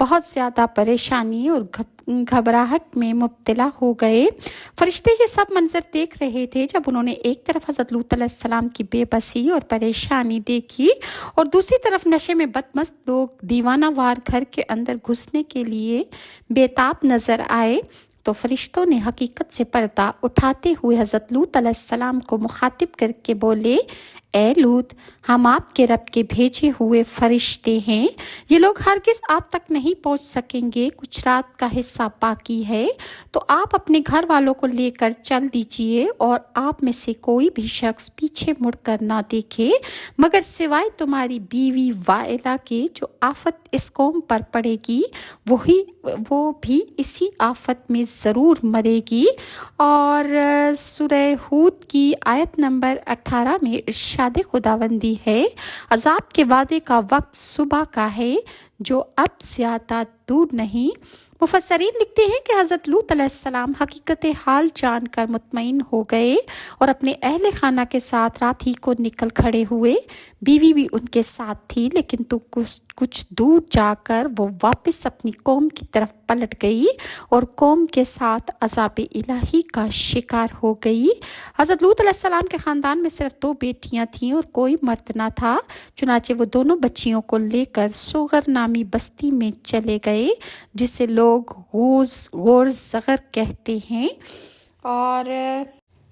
بہت زیادہ پریشانی اور گھبراہٹ میں مبتلا ہو گئے۔ فرشتے یہ سب منظر دیکھ رہے تھے جب انہوں نے ایک طرف حضرت لوط علیہ السلام کی بے بسی اور پریشانی دیکھی اور دوسری طرف نشے میں بدمست لوگ دیوانہ وار گھر کے اندر گھسنے کے لیے بےتاب نظر آئے، تو فرشتوں نے حقیقت سے پردہ اٹھاتے ہوئے حضرت لوط علیہ السلام کو مخاطب کر کے بولے، اے لوط، ہم آپ کے رب کے بھیجے ہوئے فرشتے ہیں، یہ لوگ ہرگز آپ تک نہیں پہنچ سکیں گے، کچھ رات کا حصہ باقی ہے، تو آپ اپنے گھر والوں کو لے کر چل دیجئے اور آپ میں سے کوئی بھی شخص پیچھے مڑ کر نہ دیکھے مگر سوائے تمہاری بیوی وائلہ کے، جو آفت اس قوم پر پڑے گی وہ بھی اسی آفت میں ضرور مرے گی۔ اور سورہ ہود کی آیت نمبر 18 میں ارشاد خداوندی ہے، عذاب کے وعدے کا وقت صبح کا ہے جو اب زیادہ دور نہیں۔ مفسرین لکھتے ہیں کہ حضرت لوط علیہ السلام حقیقت حال جان کر مطمئن ہو گئے اور اپنے اہل خانہ کے ساتھ رات ہی کو نکل کھڑے ہوئے۔ بیوی بھی ان کے ساتھ تھی، لیکن تو کچھ دور جا کر وہ واپس اپنی قوم کی طرف پلٹ گئی اور قوم کے ساتھ عذاب الہی کا شکار ہو گئی۔ حضرت لوط علیہ السلام کے خاندان میں صرف 2 بیٹیاں تھیں اور کوئی مرد نہ تھا، چنانچہ وہ دونوں بچیوں کو لے کر سوغر نامی بستی میں چلے گئے، جسے لوگ غور زغر کہتے ہیں۔ اور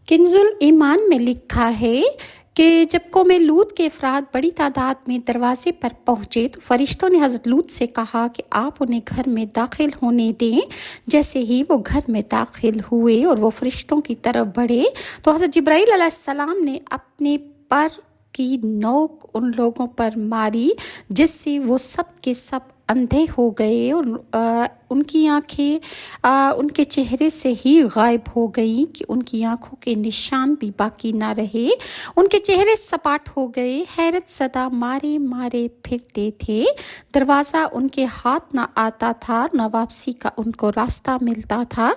کنز الایمان میں لکھا ہے کہ جب قوم لوط کے افراد بڑی تعداد میں دروازے پر پہنچے تو فرشتوں نے حضرت لوط سے کہا کہ آپ انہیں گھر میں داخل ہونے دیں۔ جیسے ہی وہ گھر میں داخل ہوئے اور وہ فرشتوں کی طرف بڑھے تو حضرت جبرائیل علیہ السلام نے اپنے پر کی نوک ان لوگوں پر ماری، جس سے وہ سب کے سب اندھے ہو گئے اور ان کی آنکھیں ان کے چہرے سے ہی غائب ہو گئیں کہ ان کی آنکھوں کے نشان بھی باقی نہ رہے، ان کے چہرے سپاٹ ہو گئے، حیرت زدہ مارے مارے پھرتے تھے، دروازہ ان کے ہاتھ نہ آتا تھا، نہ واپسی کا ان کو راستہ ملتا تھا۔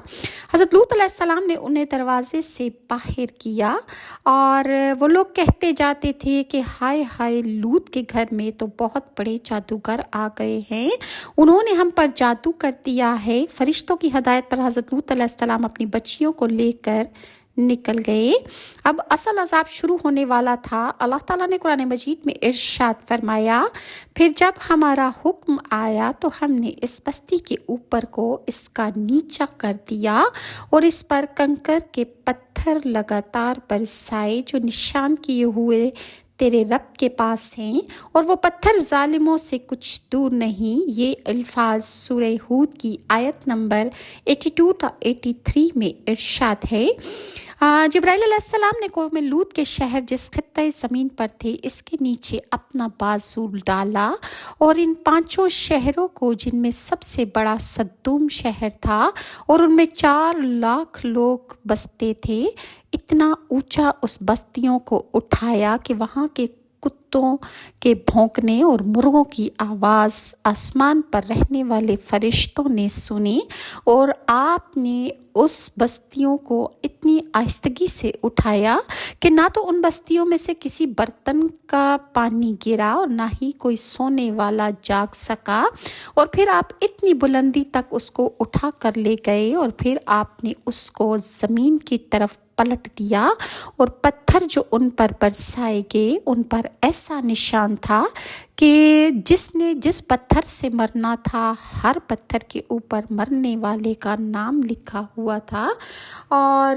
حضرت لوط علیہ السلام نے انہیں دروازے سے باہر کیا اور وہ لوگ کہتے جاتے تھے کہ ہائے ہائے، لوط کے گھر میں تو بہت بڑے جادوگر آ گئے ہیں، انہوں نے ہم پر جادو کر دیا ہے۔ فرشتوں کی ہدایت پر حضرت لوط علیہ السلام اپنی بچیوں کو لے کر نکل گئے۔ اب اصل عذاب شروع ہونے والا تھا۔ اللہ تعالیٰ نے قرآن مجید میں ارشاد فرمایا، پھر جب ہمارا حکم آیا تو ہم نے اس بستی کے اوپر کو اس کا نیچا کر دیا اور اس پر کنکر کے پتھر لگاتار برسائے جو نشان کیے ہوئے تیرے رب کے پاس ہیں، اور وہ پتھر ظالموں سے کچھ دور نہیں۔ یہ الفاظ سورہ ہود کی آیت نمبر 82 تا 83 میں ارشاد ہے۔ جبرائیل علیہ السلام نے قوم لوط کے شہر جس خطۂ زمین پر تھے اس کے نیچے اپنا بازو ڈالا اور ان 5 شہروں کو، جن میں سب سے بڑا صدوم شہر تھا اور ان میں 4 لاکھ لوگ بستے تھے، اتنا اونچا اس بستیوں کو اٹھایا کہ وہاں کے کتوں کے بھونکنے اور مرغوں کی آواز آسمان پر رہنے والے فرشتوں نے سنی، اور آپ نے اس بستیوں کو اتنی آہستگی سے اٹھایا کہ نہ تو ان بستیوں میں سے کسی برتن کا پانی گرا اور نہ ہی کوئی سونے والا جاگ سکا، اور پھر آپ اتنی بلندی تک اس کو اٹھا کر لے گئے اور پھر آپ نے اس کو زمین کی طرف پلٹ دیا، اور پتھر جو ان پر برسائے گئے ان پر ایسا نشان تھا کہ جس پتھر سے مرنا تھا ہر پتھر کے اوپر مرنے والے کا نام لکھا ہوا تھا۔ اور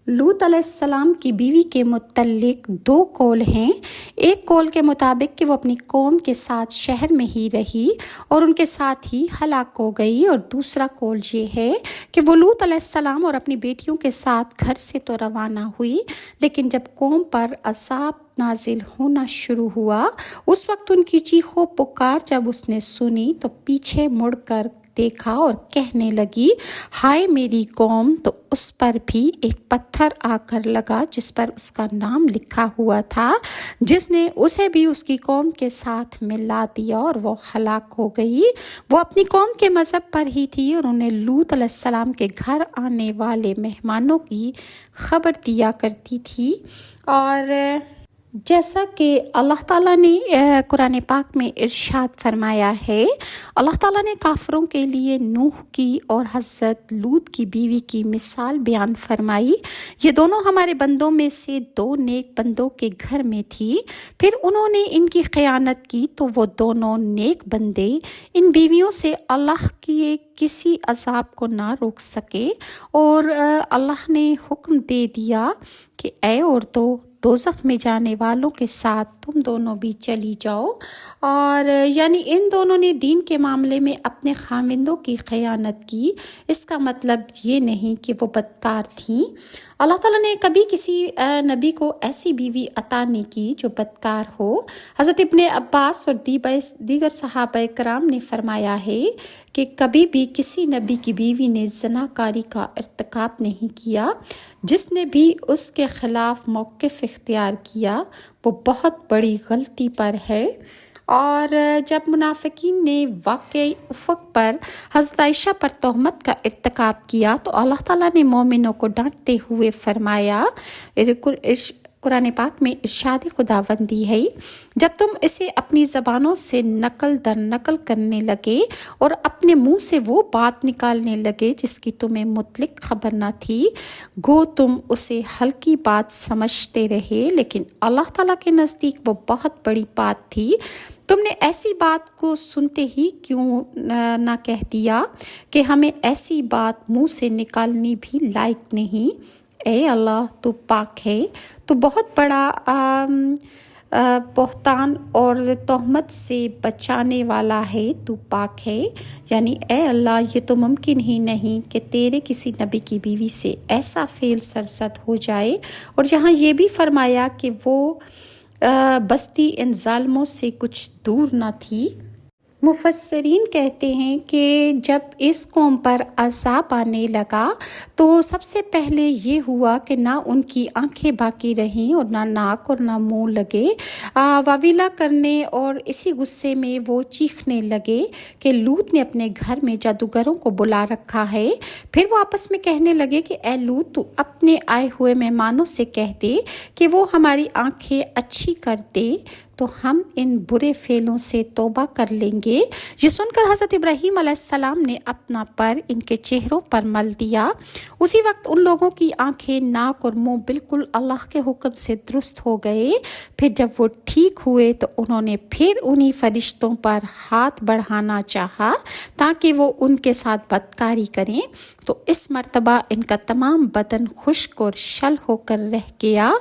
لوط علیہ السلام کی بیوی کے متعلق 2 قول ہیں۔ ایک قول کے مطابق کہ وہ اپنی قوم کے ساتھ شہر میں ہی رہی اور ان کے ساتھ ہی ہلاک ہو گئی، اور دوسرا قول یہ ہے کہ وہ لوط علیہ السلام اور اپنی بیٹیوں کے ساتھ گھر سے تو روانہ ہوئی، لیکن جب قوم پر عذاب نازل ہونا شروع ہوا اس وقت ان کی چیخ و پکار جب اس نے سنی تو پیچھے مڑ کر دیکھا اور کہنے لگی، ہائے میری قوم، تو اس پر بھی ایک پتھر آ کر لگا جس پر اس کا نام لکھا ہوا تھا، جس نے اسے بھی اس کی قوم کے ساتھ ملا دیا اور وہ ہلاک ہو گئی۔ وہ اپنی قوم کے مذہب پر ہی تھی اور انہیں لوط علیہ السلام کے گھر آنے والے مہمانوں کی خبر دیا کرتی تھی۔ اور جیسا کہ اللہ تعالیٰ نے قرآن پاک میں ارشاد فرمایا ہے، اللہ تعالیٰ نے کافروں کے لیے نوح کی اور حضرت لوط کی بیوی کی مثال بیان فرمائی۔ یہ دونوں ہمارے بندوں میں سے دو نیک بندوں کے گھر میں تھی، پھر انہوں نے ان کی خیانت کی تو وہ دونوں نیک بندے ان بیویوں سے اللہ کے کسی عذاب کو نہ روک سکے، اور اللہ نے حکم دے دیا کہ اے عورتوں، دوزخ میں جانے والوں کے ساتھ تم دونوں بھی چلی جاؤ۔ اور یعنی ان دونوں نے دین کے معاملے میں اپنے خاوندوں کی خیانت کی۔ اس کا مطلب یہ نہیں کہ وہ بدکار تھیں۔ اللہ تعالیٰ نے کبھی کسی نبی کو ایسی بیوی عطا نہیں کی جو بدکار ہو۔ حضرت ابن عباس اور دیگر صحابہ کرام نے فرمایا ہے کہ کبھی بھی کسی نبی کی بیوی نے زناکاری کا ارتکاب نہیں کیا۔ جس نے بھی اس کے خلاف موقف اختیار کیا وہ بہت بڑی غلطی پر ہے۔ اور جب منافقین نے واقعی افق پر حضرت عائشہ پر تہمت کا ارتکاب کیا تو اللہ تعالیٰ نے مومنوں کو ڈانٹتے ہوئے فرمایا، قرآن پاک میں ارشاد خداوندی ہے، جب تم اسے اپنی زبانوں سے نقل در نقل کرنے لگے اور اپنے منہ سے وہ بات نکالنے لگے جس کی تمہیں مطلق خبر نہ تھی، گو تم اسے ہلکی بات سمجھتے رہے، لیکن اللہ تعالیٰ کے نزدیک وہ بہت بڑی بات تھی۔ تم نے ایسی بات کو سنتے ہی کیوں نہ کہہ دیا کہ ہمیں ایسی بات منہ سے نکالنی بھی لائق نہیں۔ اے اللہ، تو پاک ہے، تو بہت بڑا بہتان اور تہمت سے بچانے والا ہے، تو پاک ہے۔ یعنی اے اللہ، یہ تو ممکن ہی نہیں کہ تیرے کسی نبی کی بیوی سے ایسا فعل سرزد ہو جائے۔ اور یہاں یہ بھی فرمایا کہ وہ بستی ان ظالموں سے کچھ دور نہ تھی۔ مفسرین کہتے ہیں کہ جب اس قوم پر عذاب آنے لگا تو سب سے پہلے یہ ہوا کہ نہ ان کی آنکھیں باقی رہیں اور نہ ناک اور نہ منہ لگے، واویلا کرنے، اور اسی غصے میں وہ چیخنے لگے کہ لوط نے اپنے گھر میں جادوگروں کو بلا رکھا ہے۔ پھر وہ آپس میں کہنے لگے کہ اے لوط، تو اپنے آئے ہوئے مہمانوں سے کہہ دے کہ وہ ہماری آنکھیں اچھی کر دے تو ہم ان برے فعلوں سے توبہ کر لیں گے۔ یہ سن کر حضرت ابراہیم علیہ السلام نے اپنا پر ان کے چہروں پر مل دیا۔ اسی وقت ان لوگوں کی آنکھیں، ناک اور منہ بالکل اللہ کے حکم سے درست ہو گئے۔ پھر جب وہ ٹھیک ہوئے تو انہوں نے پھر انہی فرشتوں پر ہاتھ بڑھانا چاہا تاکہ وہ ان کے ساتھ بدکاری کریں، تو اس مرتبہ ان کا تمام بدن خشک اور شل ہو کر رہ گیا،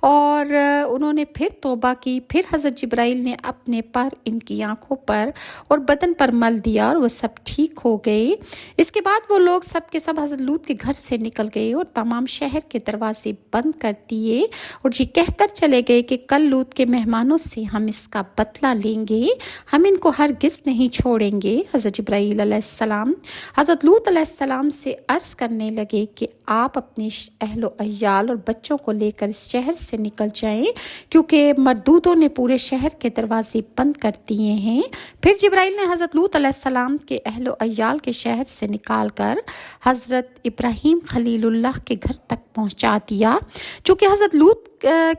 اور انہوں نے پھر توبہ کی۔ پھر حضرت جبرائیل نے اپنے پر ان کی آنکھوں پر اور بدن پر مل دیا اور وہ سب ٹھیک ہو گئے۔ اس کے بعد وہ لوگ سب کے سب حضرت لوط کے گھر سے نکل گئے اور تمام شہر کے دروازے بند کر دیے، اور یہ کہہ کر چلے گئے کہ کل لوط کے مہمانوں سے ہم اس کا بدلہ لیں گے، ہم ان کو ہرگز نہیں چھوڑیں گے۔ حضرت جبرائیل علیہ السلام حضرت لوط علیہ السلام سے عرض کرنے لگے کہ آپ اپنے اہل و عیال اور بچوں کو لے کر اس شہر سے نکل جائیں، کیونکہ مردودوں نے پورے شہر کے دروازے بند کر دیے ہیں۔ پھر جبرائیل نے حضرت لوط علیہ السلام کے اہل و عیال کے شہر سے نکال کر حضرت ابراہیم خلیل اللہ کے گھر تک پہنچا دیا۔ چونکہ حضرت لوط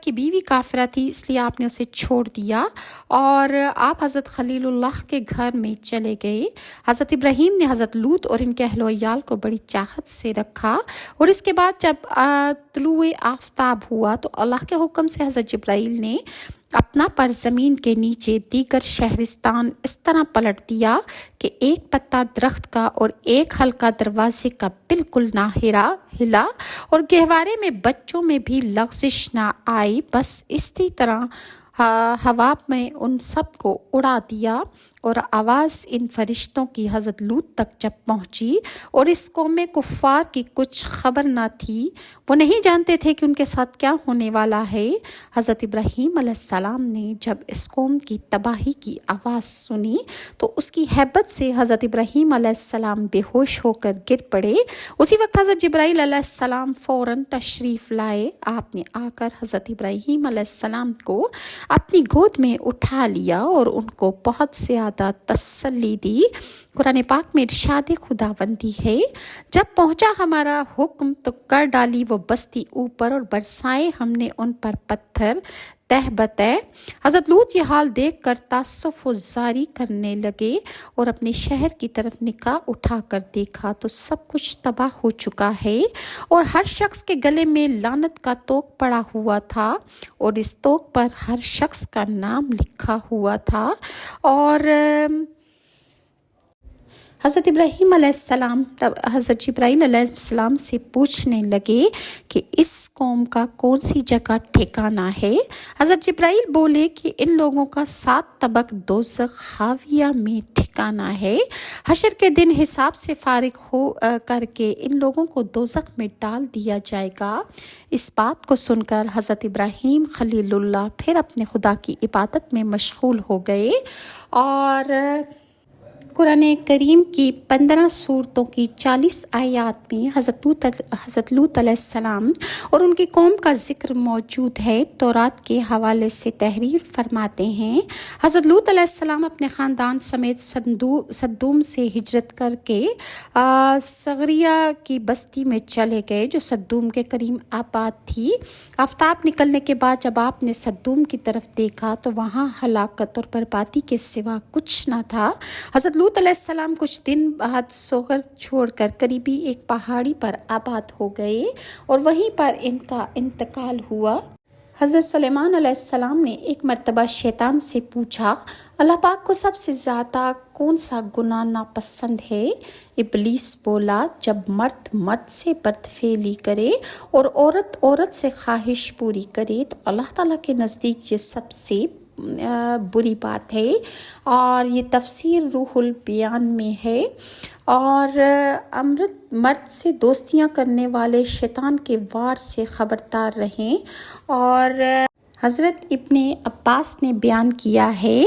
کی بیوی کافرہ تھی اس لیے آپ نے اسے چھوڑ دیا اور آپ حضرت خلیل اللہ کے گھر میں چلے گئے۔ حضرت ابراہیم نے حضرت لوط اور ان کے اہل و عیال کو بڑی چاہت سے رکھا، اور اس کے بعد جب طلوع آفتاب ہوا تو اللہ کے حکم سے حضرت جبرائیل نے اپنا پر زمین کے نیچے دیگر شہرستان اس طرح پلٹ دیا کہ ایک پتا درخت کا اور ایک حلقہ دروازے کا بالکل نہ ہلا، اور گہوارے میں بچوں میں بھی لغزش نہ آئی، بس اسی طرح ہوا میں ان سب کو اڑا دیا۔ اور آواز ان فرشتوں کی حضرت لوط تک جب پہنچی اور اس قوم میں کفار کی کچھ خبر نہ تھی، وہ نہیں جانتے تھے کہ ان کے ساتھ کیا ہونے والا ہے، حضرت ابراہیم علیہ السلام نے جب اس قوم کی تباہی کی آواز سنی تو اس کی ہیبت سے حضرت ابراہیم علیہ السلام بے ہوش ہو کر گر پڑے۔ اسی وقت حضرت جبرائیل علیہ السلام فوراً تشریف لائے۔ آپ نے آ کر حضرت ابراہیم علیہ السلام کو اپنی گود میں اٹھا لیا اور ان کو بہت زیادہ تسلی دی۔ قرآن پاک میں ارشاد خداوندی ہے، جب پہنچا ہمارا حکم تو کر ڈالی وہ بستی اوپر اور برسائے ہم نے ان پر پتھر، تہ بتہ۔ حضرت لوط یہ حال دیکھ کر تاسف و زاری کرنے لگے اور اپنے شہر کی طرف نگاہ اٹھا کر دیکھا تو سب کچھ تباہ ہو چکا ہے اور ہر شخص کے گلے میں لعنت کا طوق پڑا ہوا تھا اور اس طوق پر ہر شخص کا نام لکھا ہوا تھا۔ اور حضرت ابراہیم علیہ السلام حضرت جبرائیل علیہ السلام سے پوچھنے لگے کہ اس قوم کا کون سی جگہ ٹھکانہ ہے۔ حضرت جبرائیل بولے کہ ان لوگوں کا 7 طبق دوزخ خاویہ میں ٹھکانہ ہے۔ حشر کے دن حساب سے فارغ ہو کر کے ان لوگوں کو دوزخ میں ڈال دیا جائے گا۔ اس بات کو سن کر حضرت ابراہیم خلیل اللہ پھر اپنے خدا کی عبادت میں مشغول ہو گئے اور قرآن کریم کی 15 سورتوں کی 40 آیات میں حضرت لوط علیہ السلام اور ان کی قوم کا ذکر موجود ہے۔ تورات کے حوالے سے تحریر فرماتے ہیں، حضرت لوط علیہ السلام اپنے خاندان سمیت صدوم سے ہجرت کر کے صغریہ کی بستی میں چلے گئے جو صدوم کے قریب آباد تھی۔ آفتاب نکلنے کے بعد جب آپ نے صدوم کی طرف دیکھا تو وہاں ہلاکت اور بربادی کے سوا کچھ نہ تھا۔ حضرت لوط علیہ السلام کچھ دن بعد سوگر چھوڑ کر قریبی ایک پہاڑی پر آباد ہو گئے اور وہیں پر ان کا انتقال ہوا۔ حضرت سلیمان علیہ السلام نے ایک مرتبہ شیطان سے پوچھا، اللہ پاک کو سب سے زیادہ کون سا گناہ ناپسند ہے؟ ابلیس بولا، جب مرد سے بدفعلی کرے اور عورت سے خواہش پوری کرے تو اللہ تعالیٰ کے نزدیک یہ سب سے بری بات ہے۔ اور یہ تفسیر روح البیان میں ہے۔ اور مرد سے دوستیاں کرنے والے شیطان کے وار سے خبردار رہیں۔ اور حضرت ابن عباس نے بیان کیا ہے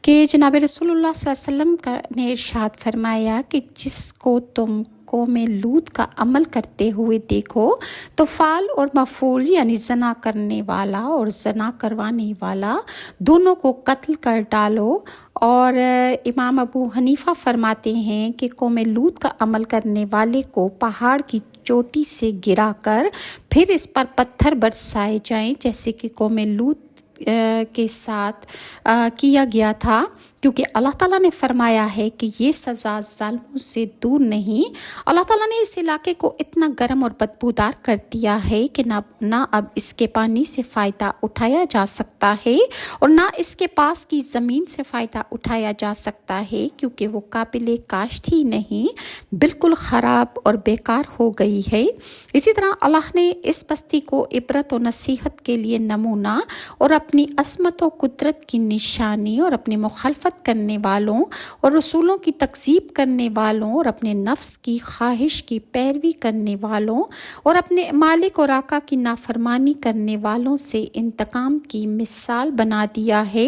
کہ جناب رسول اللہ صلی اللہ علیہ وسلم نے ارشاد فرمایا کہ جس کو تم قوم لوط کا عمل کرتے ہوئے دیکھو تو فعل اور مفعول یعنی زنا کرنے والا اور زنا کروانے والا دونوں کو قتل کر ڈالو۔ اور امام ابو حنیفہ فرماتے ہیں کہ قوم لوط کا عمل کرنے والے کو پہاڑ کی چوٹی سے گرا کر پھر اس پر پتھر برسائے جائیں جیسے کہ قوم لوط کے ساتھ کیا گیا تھا، کیونکہ اللہ تعالیٰ نے فرمایا ہے کہ یہ سزا ظالموں سے دور نہیں۔ اللہ تعالیٰ نے اس علاقے کو اتنا گرم اور بدبودار کر دیا ہے کہ نہ اب اس کے پانی سے فائدہ اٹھایا جا سکتا ہے اور نہ اس کے پاس کی زمین سے فائدہ اٹھایا جا سکتا ہے، کیونکہ وہ قابل کاشت ہی نہیں، بالکل خراب اور بیکار ہو گئی ہے۔ اسی طرح اللہ نے اس بستی کو عبرت و نصیحت کے لیے نمونہ اور اپنی عظمت و قدرت کی نشانی اور اپنی مخالفت کرنے والوں اور رسولوں کی تکذیب کرنے والوں اور اپنے نفس کی خواہش کی پیروی کرنے والوں اور اپنے مالک اور آقا کی نافرمانی کرنے والوں سے انتقام کی مثال بنا دیا ہے،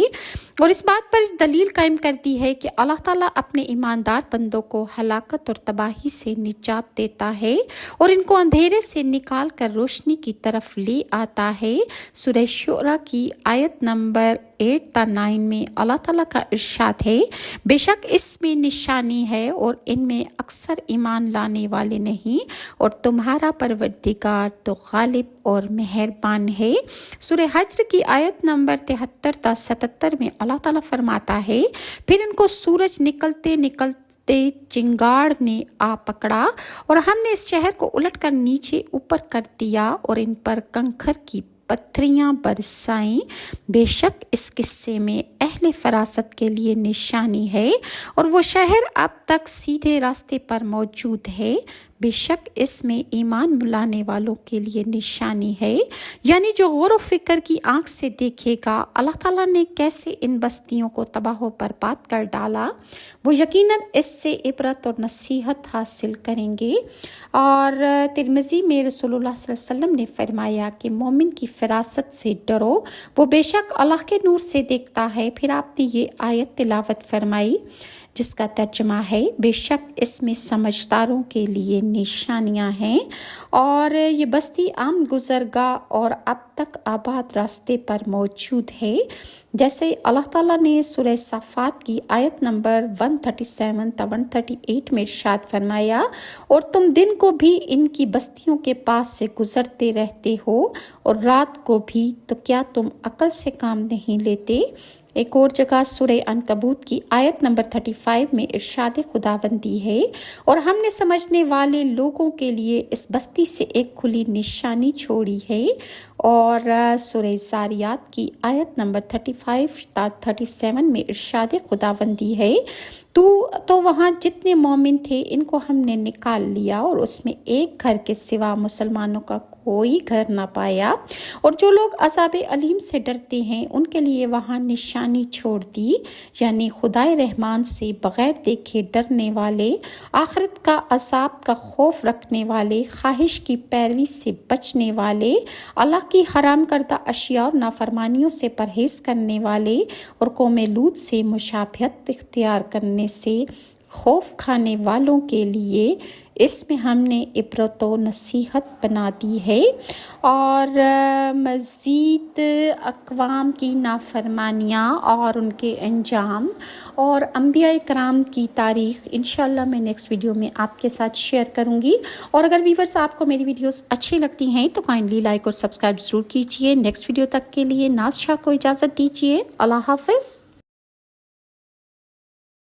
اور اس بات پر دلیل قائم کرتی ہے کہ اللہ تعالیٰ اپنے ایماندار بندوں کو ہلاکت اور تباہی سے نجات دیتا ہے اور ان کو اندھیرے سے نکال کر روشنی کی طرف لے آتا ہے۔ سورہ شعراء کی آیت نمبر 8 تا 9 میں اللہ تعالیٰ کا ارشاد ہے، بے شک اس میں نشانی ہے اور ان میں اکثر ایمان لانے والے نہیں، اور تمہارا پروردگار تو غالب اور مہربان ہے۔ سورہ حجر کی آیت نمبر 73 تا 77 میں اللہ تعالیٰ فرماتا ہے، پھر ان کو سورج نکلتے چنگاڑ نے آ پکڑا اور ہم نے اس شہر کو الٹ کر نیچے اوپر کر دیا اور ان پر کنکر کی پتھریاں برسائیں۔ بے شک اس قصے میں اہل فراست کے لیے نشانی ہے اور وہ شہر اب تک سیدھے راستے پر موجود ہے۔ بے شک اس میں ایمان لانے والوں کے لیے نشانی ہے، یعنی جو غور و فکر کی آنکھ سے دیکھے گا اللہ تعالیٰ نے کیسے ان بستیوں کو تباہ و برباد کر ڈالا، وہ یقیناً اس سے عبرت اور نصیحت حاصل کریں گے۔ اور ترمذی میں رسول اللہ صلی اللہ علیہ وسلم نے فرمایا کہ مومن کی فراست سے ڈرو، وہ بے شک اللہ کے نور سے دیکھتا ہے۔ پھر آپ نے یہ آیت تلاوت فرمائی، جس کا ترجمہ ہے بے شک اس میں سمجھداروں کے لیے نشانیاں ہیں، اور یہ بستی عام گزرگاہ اور اب تک آباد راستے پر موجود ہے، جیسے اللہ تعالیٰ نے سورہ صفات کی آیت نمبر 137 تا 138 میں ارشاد فرمایا، اور تم دن کو بھی ان کی بستیوں کے پاس سے گزرتے رہتے ہو اور رات کو بھی، تو کیا تم عقل سے کام نہیں لیتے؟ ایک اور جگہ سورہ عنکبوت کی آیت نمبر 35 میں ارشاد خداوندی ہے، اور ہم نے سمجھنے والے لوگوں کے لیے اس بستی سے ایک کھلی نشانی چھوڑی ہے، اور سورہ زاریات کی آیت نمبر 35 تا 37 میں ارشاد خداوندی ہے، تو وہاں جتنے مومن تھے ان کو ہم نے نکال لیا، اور اس میں ایک گھر کے سوا مسلمانوں کا کوئی گھر نہ پایا، اور جو لوگ عذاب علیم سے ڈرتے ہیں ان کے لیے وہاں نشانی چھوڑ دی، یعنی خدائے رحمان سے بغیر دیکھے ڈرنے والے، آخرت کا عذاب کا خوف رکھنے والے، خواہش کی پیروی سے بچنے والے، اللہ کی حرام کردہ اشیاء اور نافرمانیوں سے پرہیز کرنے والے، اور قوم لوط سے مشابہت اختیار کرنے سے خوف کھانے والوں کے لیے اس میں ہم نے عبرت و نصیحت بنا دی ہے۔ اور مزید اقوام کی نافرمانیاں اور ان کے انجام اور انبیاء کرام کی تاریخ انشاءاللہ میں نیکسٹ ویڈیو میں آپ کے ساتھ شیئر کروں گی، اور اگر ویورز آپ کو میری ویڈیوز اچھی لگتی ہیں تو کائنڈلی لائک اور سبسکرائب ضرور کیجیے۔ نیکسٹ ویڈیو تک کے لیے ناز شاہ کو اجازت دیجیے۔ اللہ حافظ۔